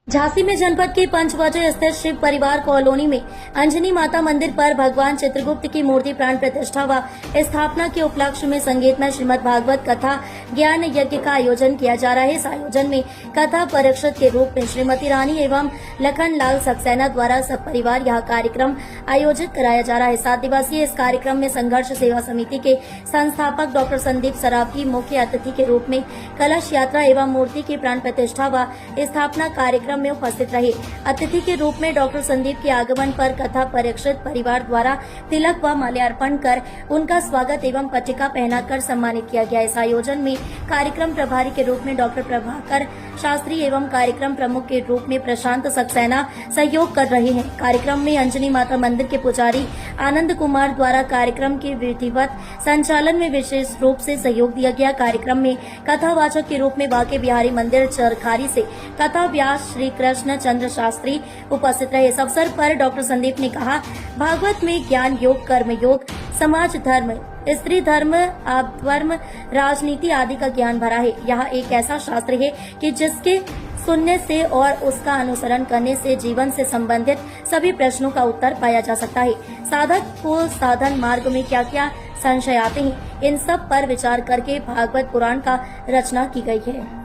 झांसी में जनपद के पंचवटी स्थित शिव परिवार कॉलोनी में अंजनी माता मंदिर पर भगवान चित्रगुप्त की मूर्ति प्राण प्रतिष्ठा व स्थापना के उपलक्ष्य में संगीतमय श्रीमद् भागवत कथा ज्ञान यज्ञ का आयोजन किया जा रहा है। इस आयोजन में कथा परीक्षक के रूप में श्रीमती रानी एवं लखन लाल सक्सेना द्वारा सब परिवार यह कार्यक्रम आयोजित कराया जा रहा है। 7 दिवसीय इस कार्यक्रम में संघर्ष सेवा समिति के संस्थापक डॉक्टर संदीप सरावगी मुख्य अतिथि के रूप में कलश यात्रा एवं मूर्ति की प्राण प्रतिष्ठा व स्थापना कार्यक्रम में उपस्थित रहे। अतिथि के रूप में डॉक्टर संदीप के आगमन पर कथा परीक्षित परिवार द्वारा तिलक व माल्यार्पण कर उनका स्वागत एवं पट्टिका पहनाकर सम्मानित किया गया। इस आयोजन में कार्यक्रम प्रभारी के रूप में डॉक्टर प्रभाकर शास्त्री एवं कार्यक्रम प्रमुख के रूप में प्रशांत सक्सेना सहयोग कर रहे हैं। कार्यक्रम में अंजनी माता मंदिर के पुजारी आनंद कुमार द्वारा कार्यक्रम के विधिवत संचालन में विशेष रूप से सहयोग दिया गया। कार्यक्रम में कथावाचक के रूप में बांके बिहारी मंदिर चरखारी से कथा व्यास श्री कृष्ण चंद्र शास्त्री उपस्थित रहे। इस अवसर पर डॉक्टर संदीप ने कहा, भागवत में ज्ञान योग, कर्म योग, समाज धर्म, स्त्री धर्म, आप धर्म, राजनीति आदि का ज्ञान भरा है। यह एक ऐसा शास्त्र है कि जिसके सुनने से और उसका अनुसरण करने से जीवन से संबंधित सभी प्रश्नों का उत्तर पाया जा सकता है। साधक को साधन मार्ग में क्या क्या संशय आते हैं, इन सब पर विचार करके भागवत पुराण का रचना की गई है।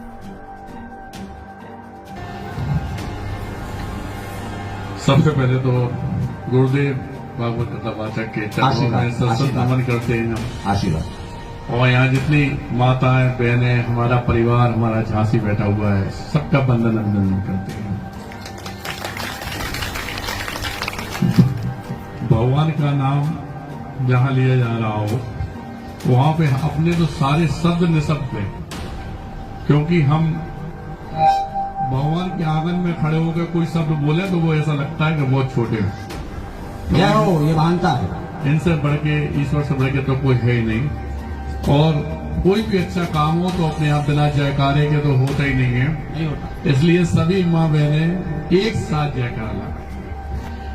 सबसे पहले तो गुरुदेव भागवत कथावाचक के चरणों में सरस्वत नमन करते हैं हम। आशीर्वाद। और यहाँ जितनी माताएं बहनें, हमारा परिवार, हमारा झांसी बैठा हुआ है, सबका वंदन अभिनंदन करते हैं। भगवान का नाम जहाँ लिया जा रहा हो वहां पे अपने तो सारे शब्द निशब्द हैं, क्योंकि हम भगवान के आंगन में खड़े होकर कोई शब्द बोले तो वो ऐसा लगता है कि बहुत छोटे हो, ये मानता है। इनसे बढ़ के, ईश्वर से बढ़ के तो कोई है ही नहीं। और कोई भी अच्छा काम हो तो अपने आप बिना जयकारे के तो होता ही नहीं है। इसलिए सभी माँ बहनें एक साथ जयकारा लगाएं।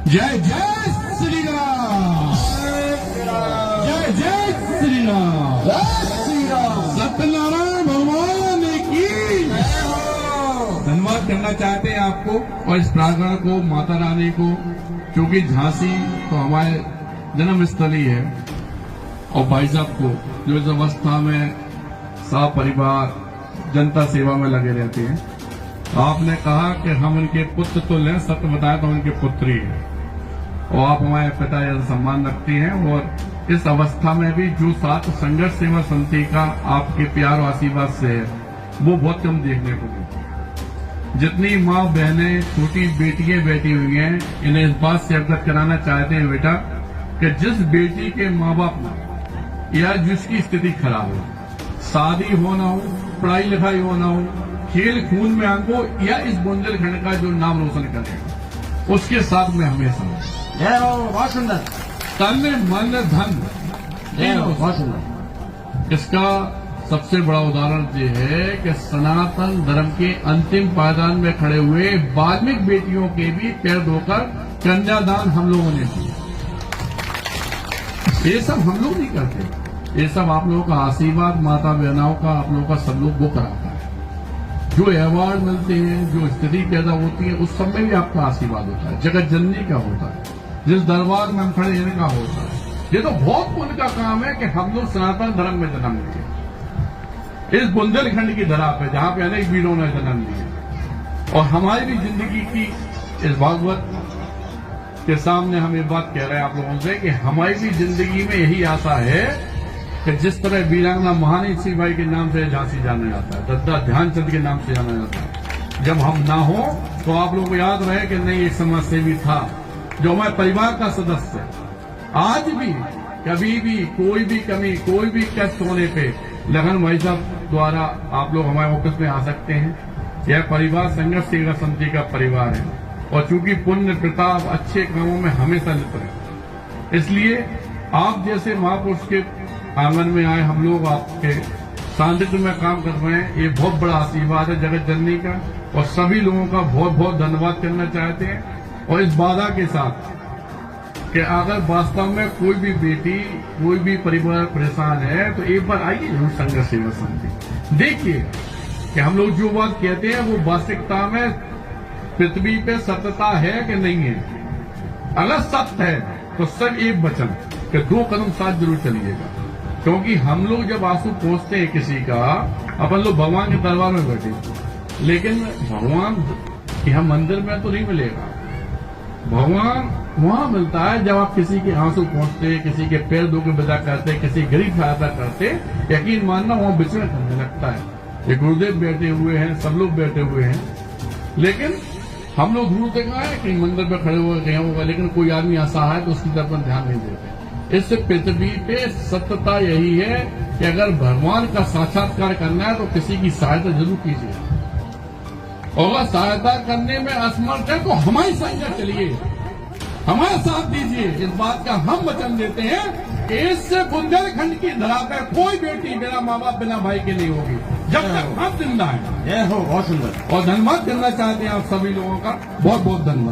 जय जय श्री राम, जय जय श्री राम, सत्यनारायण भगवान की धन्यवाद करना चाहते हैं आपको और इस प्रांगण को, माता रानी को, क्योंकि झांसी तो हमारे जन्म स्थली है। और भाई साहब को जो इस अवस्था में सब परिवार जनता सेवा में लगे रहते हैं, आपने कहा कि हम इनके पुत्र तो लें, सत्य बताया तो उनके पुत्र ही है। और आप हमारे पिता जैसा सम्मान रखती हैं। और इस अवस्था में भी जो साथ संघर्ष सेवा समिति का आपके प्यार और आशीर्वाद से है, वो बहुत कम देखने को मिलता है। जितनी माँ बहनें, छोटी बेटियां बैठी हुई हैं, इन्हें इस बात से अवगत कराना चाहते हैं बेटा कि जिस बेटी के माँ बाप या जिसकी स्थिति खराब हो, शादी हो ना हो, पढ़ाई लिखाई हो ना हो, खेल खून में अंग हो, या इस बुंदेलखंड का जो नाम रोशन करेगा, उसके साथ में हमेशा बहुत सुंदर। तन मन धन, बहुत सुंदर। इसका सबसे बड़ा उदाहरण ये है कि सनातन धर्म के अंतिम पायदान में खड़े हुए वाल्मीकि बेटियों के भी पैर धोकर कन्यादान हम लोगों ने किया। ये सब हम लोग नहीं करते, ये सब आप लोगों का आशीर्वाद, माता बहनाओं का, आप लोगों का सब लोग वो कराता है। जो अवार्ड मिलते हैं, जो स्थिति पैदा होती है, उस सब में भी आपका आशीर्वाद होता है। जगत जननी का होता है, जिस दरबार में हम खड़े इनका होता है। ये तो बहुत पुण्य का काम है कि हम लोग सनातन धर्म में जन्म लिए, इस बुंदेलखंड की धरा पे, जहां पे अनेक वीरों ने जन्म लिए। और हमारी भी जिंदगी की इस भागवत के सामने हम ये बात कह रहे हैं आप लोगों से कि हमारी भी जिंदगी में यही आशा है कि जिस तरह वीरांगना महारानी सीबाई के नाम से झांसी जाना जाता है, दद्दा ध्यानचंद के नाम से जाना जाता है, जब हम ना हो तो आप लोगों को याद रहे कि नहीं, एक समाज सेवी था जो हमारे परिवार का सदस्य है। आज भी कभी भी कोई भी कमी, कोई भी कष्ट होने पे लखन भाई साहब द्वारा आप लोग हमारे ऑफिस में आ सकते हैं। यह परिवार संघर्ष सेवा समिति का परिवार है और चूंकि पुण्य, प्रताप, अच्छे कामों में हमेशा लिप्त है, इसलिए आप जैसे महापुरुष के आंगन में आए हम लोग आपके सानिध्य में काम कर रहे हैं, ये बहुत बड़ा आशीर्वाद है जगत जननी का। और सभी लोगों का बहुत बहुत धन्यवाद करना चाहते हैं। और इस बाधा के साथ कि अगर वास्तव में कोई भी बेटी, कोई भी परिवार परेशान है तो एक बार आइए जरूर संघर्ष सेवा समिति, देखिए कि हम लोग जो बात कहते हैं वो वास्तविकता में पृथ्वी पे सत्यता है कि नहीं है? अगर सत्य है तो सब एक वचन कि 2 कदम साथ जरूर चलिएगा, क्योंकि हम लोग जब आंसू पहुंचते हैं किसी का, अपन लोग भगवान के दरबार में बैठे, लेकिन भगवान यहाँ मंदिर में तो नहीं मिलेगा। भगवान वहां मिलता है जब आप किसी के आंसू पहुंचते, किसी के पैर धो के विदा करते, किसी गरीब सहायता करते, यकीन मानना वहां विचरण करने लगता है। ये गुरुदेव बैठे हुए हैं, सब लोग बैठे हुए हैं, लेकिन हम लोग दूर देखा है कि मंदिर पे खड़े हुए गए होगा, लेकिन कोई आदमी ऐसा है तो उसकी तरफ ध्यान नहीं देते। इससे पृथ्वी पे सत्यता यही है कि अगर भगवान का साक्षात्कार करना है तो किसी की सहायता जरूर कीजिए, और अगर सहायता करने में असमर्थ है तो हमारी संग चलिए, हमारा साथ दीजिए। इस बात का हम वचन देते हैं कि इससे बुंदेलखंड की धरा पर कोई बेटी बिना माँ बाप बिना भाई के नहीं होगी जब तक हम जिंदा है। जय हो, बहुत सुंदर। और धन्यवाद करना चाहते हैं आप सभी लोगों का, बहुत बहुत धन्यवाद।